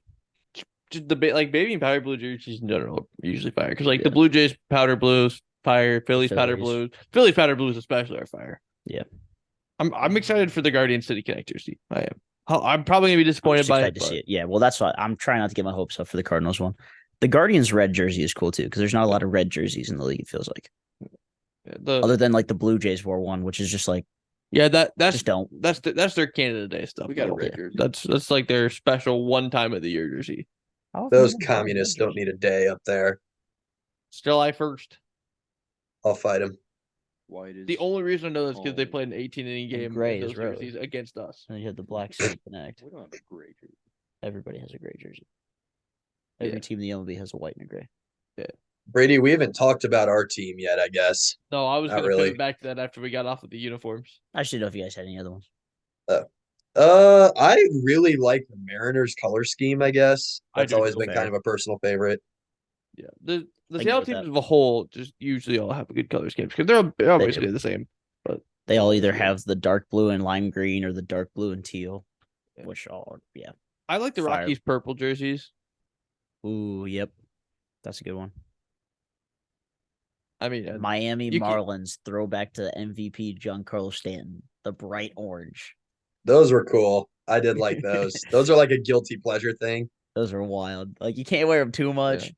Just the like baby and powder blue jerseys in general are usually fire because like the Yeah. Blue Jays powder blues fire, Phillies powder Phillies. blues, Phillies powder blues especially are fire. I'm excited for the Guardian City Connect jersey. I am. I'm probably gonna be I'm disappointed just by excited it, to see but it. Yeah, well, that's why I'm trying not to get my hopes up for the Cardinals one. The Guardians red jersey is cool too because there's not a lot of red jerseys in the league. It feels like, other than like the Blue Jays wore one, which is just like that's just don't. that's their Canada Day stuff. We got a though. red jersey. That's like their special one time of the year jersey. How often Those do they wear red communists don't jerseys? need a day up there. It's July 1st. I'll fight them. White is The only reason I know this is because they home. played an 18 inning game gray in is those red. jerseys against us. And you have the Black City Connect. We don't have a great jersey. Everybody has a gray jersey. Every Yeah. team in the MLB has a white and a gray. Brady, we haven't talked about our team yet, I guess. No, I was Not gonna really. pivot back to that after we got off of the uniforms. I just didn't know if you guys had any other ones. I really like the Mariners color scheme, I guess. I That's do always too. been kind of a personal favorite. Yeah, the I can Seattle go with teams that. as a whole just usually all have a good color schemes because they're all They basically do. the same. They all either Yeah. have the dark blue and lime green or the dark blue and teal, Yeah. which all yeah. I like the Fire. Rockies purple jerseys. Ooh, yep, that's a good one. I mean, Miami you can- Marlins throwback to MVP Giancarlo Stanton, the bright orange. Those were cool. I did like those. Those are like a guilty pleasure thing. Those are wild. Like you can't wear them too much. Yeah.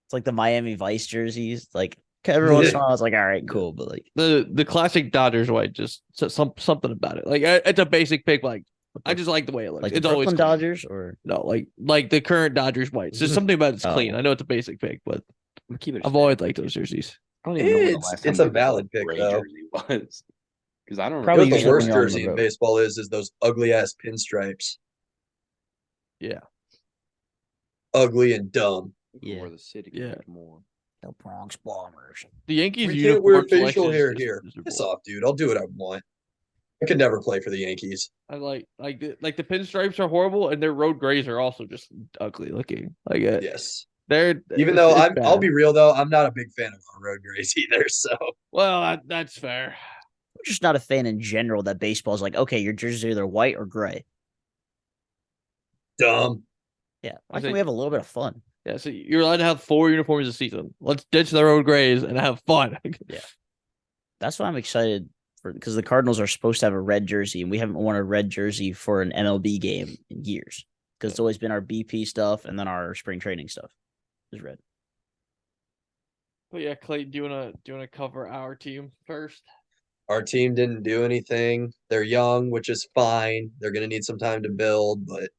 It's like the Miami Vice jerseys. Like every once in a while, I was like, all right, cool, but like the classic Dodgers white, just something about it. Like it's a basic pick. Like I just like the way it looks. like the It's always Brooklyn clean. Dodgers or No, like the current Dodgers white. It's just something about it's Oh. clean. I know it's a basic pick, but I'm keeping it I've straight. always liked those jerseys. I don't even know when the It's- last time it's a they wore valid pick, gray though. jersey was. Because I don't Probably You know what the usually when worst you're on the jersey in road. baseball is those ugly ass pinstripes. Yeah. Ugly and dumb. Yeah. Or the city Yeah. Connect more. the Bronx Bombers. The Yankees We can't wear uniform facial selection hair is here. miserable. Piss off, dude. I'll do what I want. I could never play for the Yankees. I like the pinstripes are horrible, and their road grays are also just ugly looking. Like Yes. they're Even it's- though it's I'll bad. be real though, I'm not a big fan of our road grays either. So Well, that's fair. I'm just not a fan in general that baseball's like, okay, your jersey's either white or gray. dumb. Yeah. I Why can't think- we have a little bit of fun? Yeah, so you're allowed to have 4 uniforms a season. Let's ditch the road grays and have fun. That's why I'm excited for because the Cardinals are supposed to have a red jersey, and we haven't worn a red jersey for an MLB game in years. Because it's always been our BP stuff and then our spring training stuff is red. But yeah, Clayton, do you wanna cover our team first? Our team didn't do anything. They're young, which is fine. They're gonna need some time to build, but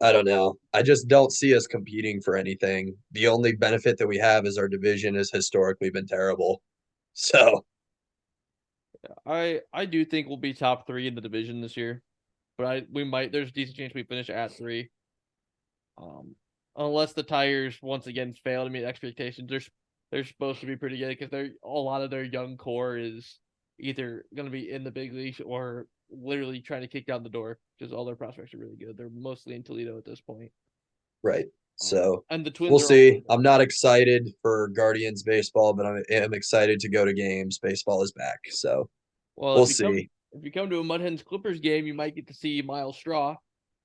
I don't know. I just don't see us competing for anything. The only benefit that we have is our division has historically been terrible. So I do think we'll be top 3 in the division this year, but there's a decent chance we finish at 3. Unless the Tigers once again fail to meet expectations, they're supposed to be pretty good because a lot of their young core is either going to be in the big leagues or literally trying to kick down the door because all their prospects are really good. They're mostly in Toledo at this point. right. So And the Twins we'll are see. also- I'm not excited for Guardians baseball, but I am excited to go to games. Baseball is back. So Well, we'll if you come- see. if you come to a Mud Hens Clippers game, you might get to see Miles Straw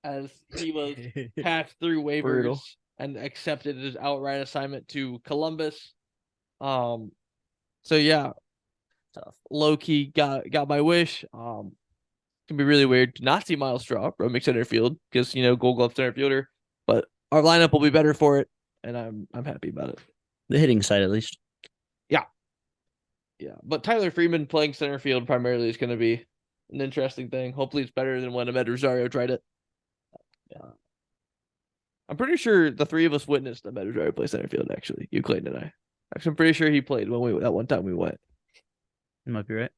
as he was passed through waivers Brutal. and accepted his outright assignment to Columbus. So yeah, Tough. low key got my wish. Can be really weird to not see Miles Straw roaming center field because Gold Glove center fielder, but our lineup will be better for it, and I'm happy about it. The hitting side, at least. Yeah, but Tyler Freeman playing center field primarily is going to be an interesting thing. Hopefully, it's better than when Ahmed Rosario tried it. I'm pretty sure the 3 of us witnessed Ahmed Rosario play center field. Actually, you, Clayton, and I. Actually, I'm pretty sure he played when that one time we went. You might be right.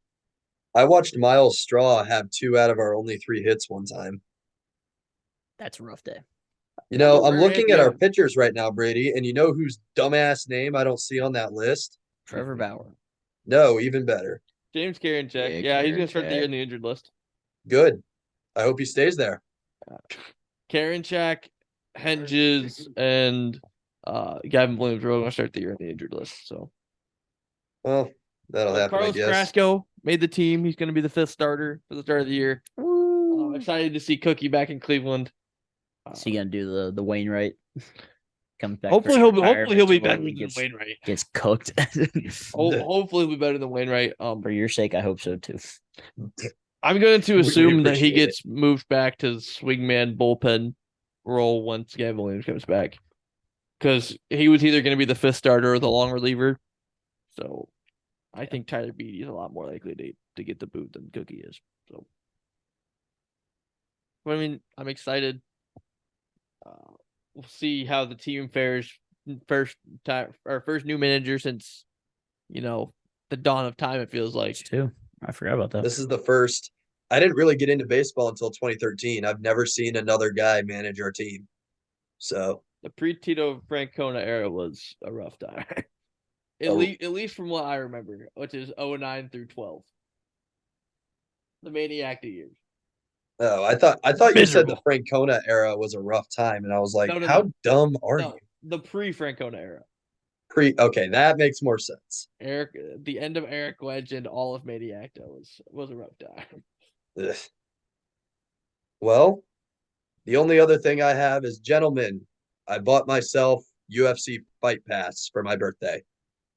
I watched Miles Straw have 2 out of our only 3 hits one time. That's a rough day. You know, I'm Very looking at our happy. pitchers right now, Brady, and you know whose dumbass name I don't see on that list? Trevor Bauer. No, even better. James Karinchak. Yeah, Yeah, he's going to start the year Karinchak. in the injured list. Good. I hope he stays there. Karinchak, Hedges, and Gavin Williams are all going to start the year in the injured list. So Well, that'll happen, Carlos I guess. Carrasco made the team. He's going to be the 5th starter for the start of the year. Excited to see Cookie back in Cleveland. So you gonna do the Wainwright? Comes back. Hopefully he'll be better than gets, Wainwright. gets cooked. Hopefully he'll be better than Wainwright. For your sake, I hope so too. I'm going to We assume that he appreciate it. gets moved back to the swingman bullpen role once Gavin Williams comes back. Because he was either going to be the fifth starter or the long reliever. So I think Tyler Beatty is a lot more likely to get the boot than Cookie is. So, but I mean, I'm excited. We'll see how the team fares first new manager since, the dawn of time, it feels like. Too. I forgot about that. This is the first. I didn't really get into baseball until 2013. I've never seen another guy manage our team. So The pre-Tito Francona era was a rough time. At least from what I remember, which is 09 through 12. The maniac years. oh, I thought you said the Miserable. Francona era was a rough time, and I was like, No. how dumb are No, you? the pre-Francona era. Okay, that makes more sense. The end of Eric Wedge and all of Maniacta was a rough time. Ugh. Well, the only other thing I have is, gentlemen, I bought myself UFC Fight Pass for my birthday.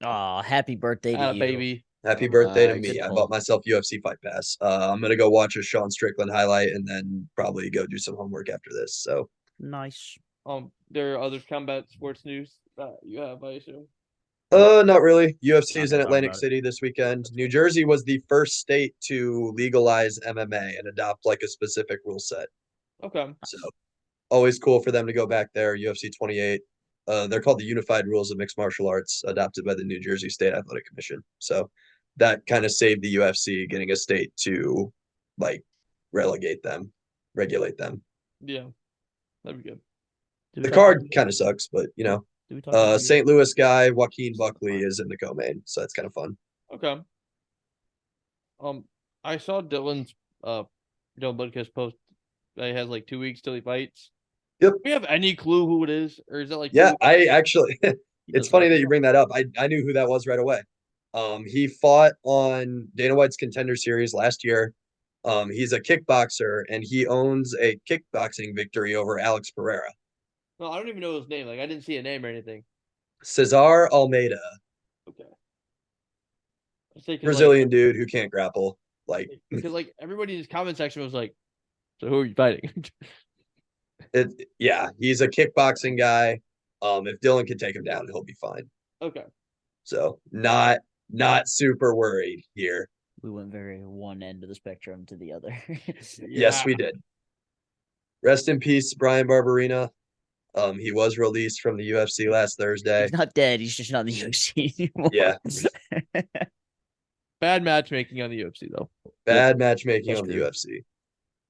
Oh, happy birthday to you. Baby. Happy birthday to Nice. me. I bought myself UFC Fight Pass. I'm going to go watch a Sean Strickland highlight and then probably go do some homework after this. So Nice. There are other combat sports news that you have, I assume. Not really. UFC Not is gonna in talk Atlantic about it. City this weekend. New Jersey was the first state to legalize MMA and adopt like a specific rule set. Okay. So always cool for them to go back there. UFC 28. They're called the Unified Rules of Mixed Martial Arts, adopted by the New Jersey State Athletic Commission. So that kind of saved the UFC getting a state to like regulate them. Yeah. That'd be good. The card kind of sucks, but Did we talk about St. Louis guy Joaquin Buckley is in the co-main, so that's kind of fun. Okay. I saw Dylan Butkus post that he has like 2 weeks till he fights. Yep. Do we have any clue who it is? Or is that like Yeah, I actually it's funny that you doesn't- bring that up. I knew who that was right away. He fought on Dana White's Contender Series last year. He's a kickboxer and he owns a kickboxing victory over Alex Pereira. No, I don't even know his name. Like I didn't see a name or anything. Cesar Almeida, Okay. I say Brazilian dude who can't grapple. Like because like everybody in his comment section was like, "So who are you fighting?" yeah, he's a kickboxing guy. If Dylan can take him down, he'll be fine. Okay. So not super worried here. We went very one end of the spectrum to the other. Yes, we did. Rest in peace, Brian Barberina. He was released from the UFC last Thursday. He's not dead. He's just not in the UFC anymore. Yeah. Bad matchmaking on the UFC though. Bad matchmaking That's on the true. UFC.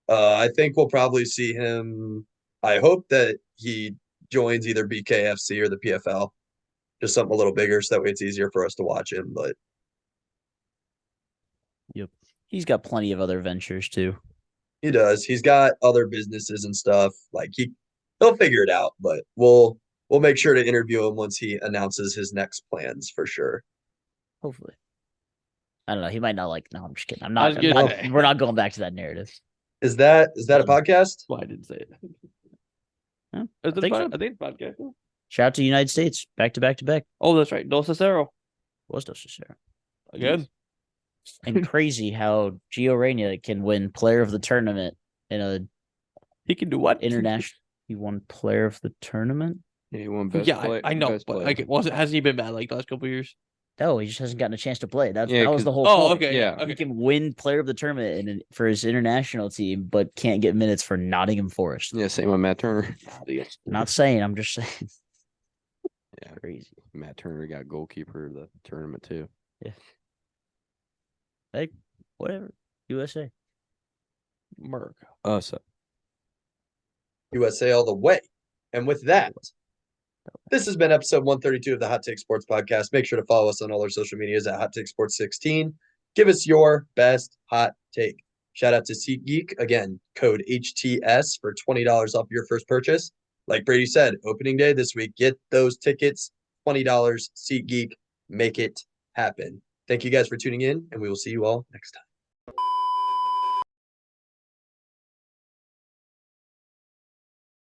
I think we'll probably see him. I hope that he joins either BKFC or the PFL. Just something a little bigger so that way it's easier for us to watch him. But Yep. He's got plenty of other ventures too. he does. He's got other businesses and stuff. Like he'll figure it out, but we'll make sure to interview him once he announces his next plans for sure. Hopefully. I don't know. He might not like. No, I'm just kidding. I was gonna say. We're not going back to that narrative. Is that a podcast? Well, I didn't say it. Huh? Is I it think a so. I think it's a podcast. Shout out to the United States. Back to back to back. Oh, that's right. Dos Cero. Was Sarah. Again. And crazy how Gio Reyna can win player of the tournament in a He can do what? international. He won player of the tournament. Yeah, he won best Yeah, play. I know, best but player. like hasn't he been bad like the last couple of years? No, he just hasn't gotten a chance to play. That Yeah, was the 'cause- whole. Oh, point. okay. Yeah. Okay. He can win player of the tournament for his international team, but can't get minutes for Nottingham Forest. Yeah, same with Matt Turner. Not saying. I'm just saying. Yeah. Crazy. Matt Turner got goalkeeper of the tournament too. Hey, whatever. USA. Merc. So USA all the way. And with that, this has been episode 132 of the Hot Take Sports Podcast. Make sure to follow us on all our social medias at Hot Take Sports 16. Give us your best hot take. Shout out to SeatGeek. Again, code HTS for $20 off your first purchase. Like Brady said, opening day this week. Get those tickets. $20. SeatGeek. Make it happen. Thank you guys for tuning in, and we will see you all next time.